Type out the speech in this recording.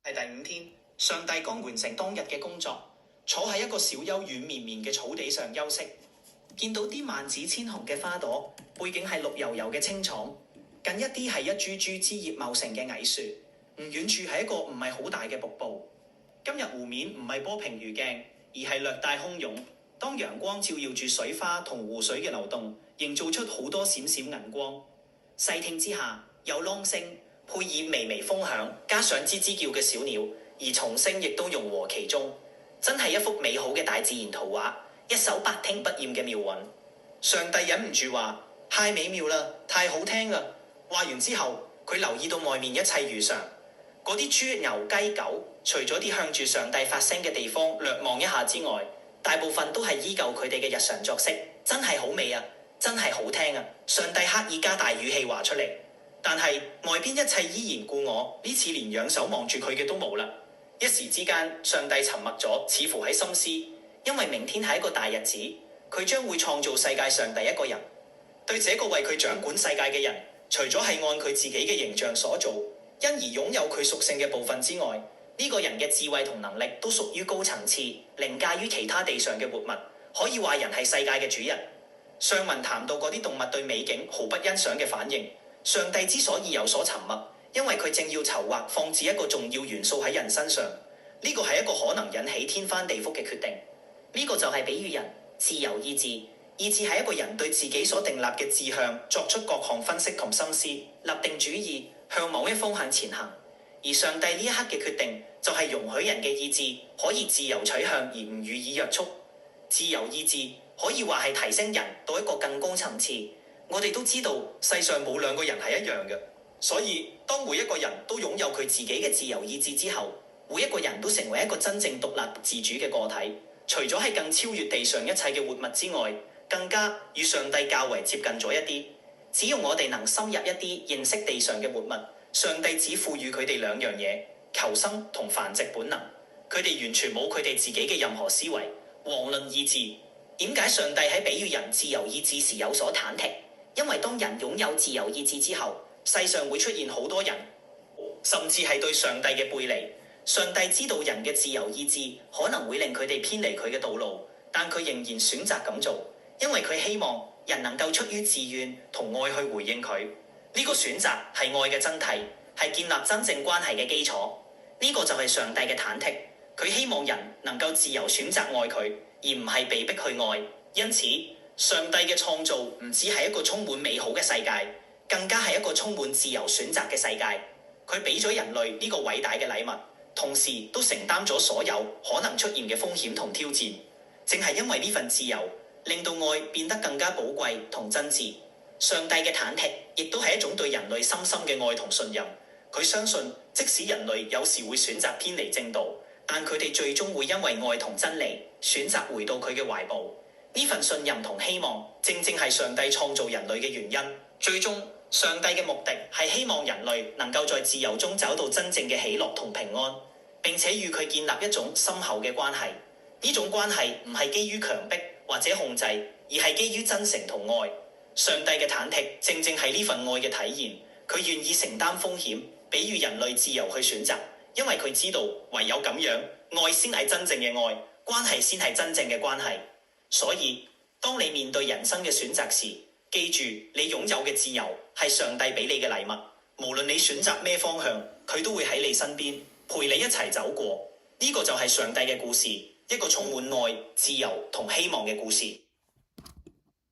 係第5天，上帝剛完成當日嘅工作，坐喺一個小丘軟綿綿嘅草地上休息，見到啲萬紫千紅嘅花朵，背景係綠油油嘅青叢，近一啲係一株株枝葉茂盛嘅矮樹，唔遠處係一個唔係好大嘅瀑布。今日湖面唔係波平如鏡，而係略帶洶湧。當陽光照耀住水花同湖水嘅流動，營造出好多閃閃銀光。細聽之下，有啷聲配以微微風響，加上吱吱叫嘅小鳥，而蟲聲亦都融和其中，真係一幅美好嘅大自然圖畫，一首百聽不厭嘅妙韻。上帝忍唔住話：太美妙啦，太好聽啦！話完之後，佢留意到外面一切如常，嗰啲豬牛雞狗，除咗啲向住上帝發聲嘅地方略望一下之外，大部分都係依舊佢哋嘅日常作息。真係好美啊，真係好聽啊！上帝刻意加大語氣話出嚟。但係外邊一切依然故我，呢次連仰手望住佢嘅都冇啦。一時之間，上帝沉默咗，似乎喺深思，因為明天係一個大日子，佢將會創造世界上第一個人。對這個為佢掌管世界嘅人，除咗係按佢自己嘅形象所造，因而擁有佢屬性嘅部分之外，呢個人嘅智慧同能力都屬於高層次，凌駕於其他地上嘅活物，可以話人係世界嘅主人。上文談到嗰啲動物對美景毫不欣賞嘅反應，上帝之所以有所沉默，因為佢正要籌劃放置一個重要元素喺人身上，呢個係一個可能引起天翻地覆嘅決定。呢個就係比喻人自由意志。意志係一個人對自己所訂立嘅志向作出各項分析同深思，立定主意，向某一方向前行。而上帝呢一刻嘅決定，就係容許人嘅意志可以自由取向而唔予以約束。自由意志可以話係提升人到一個更高層次。我哋都知道世上冇兩個人係一樣嘅，所以當每一個人都擁有佢自己嘅自由意志之後，每一個人都成為一個真正獨立自主嘅個體，除咗係更超越地上一切嘅活物之外，更加與上帝較為接近咗一啲。只要我哋能深入一啲認識地上嘅活物，上帝只賦予佢哋2樣嘢：求生同繁殖本能。佢哋完全冇佢哋自己嘅任何思維、遑論意志。點解上帝喺比喻人自由意志時有所忐忑？因為當人擁有自由意志之後，世上會出現好多人，甚至係對上帝嘅背離。上帝知道人嘅自由意志可能會令佢哋偏離佢嘅道路，但佢仍然選擇咁做，因為佢希望人能夠出於自願同愛去回應佢。呢個選擇係愛嘅真諦，係建立真正關係嘅基礎。呢個就係上帝嘅忐忑，佢希望人能夠自由選擇愛佢，而唔係被迫去愛。因此，上帝嘅創造唔只係一個充滿美好嘅世界，更加係一個充滿自由選擇嘅世界。佢俾咗人類呢個偉大嘅禮物，同時都承擔咗所有可能出現嘅風險同挑戰。正係因為呢份自由，令到愛變得更加寶貴同真摯。上帝嘅忐忑亦都係一種對人類深深嘅愛同信任。佢相信，即使人類有時會選擇偏離正道，但佢哋最終會因為愛同真理，選擇回到佢嘅懷抱。呢份信任同希望，正正係上帝創造人類嘅原因。最終，上帝嘅目的係希望人類能夠在自由中找到真正嘅喜樂同平安，並且與佢建立一種深厚嘅關係。呢種關係唔係基於強迫或者控制，而係基於真誠同愛。上帝嘅忐忑正正係呢份愛嘅體現。佢願意承擔風險，俾予人類自由去選擇，因為佢知道唯有咁樣，愛先係真正嘅愛，關係先係真正嘅關係。所以，當你面對人生嘅選擇時，記住你擁有嘅自由係上帝俾你嘅禮物。無論你選擇咩方向，佢都會喺你身邊，陪你一齊走過。呢個就係上帝嘅故事，一個充滿愛、自由同希望嘅故事。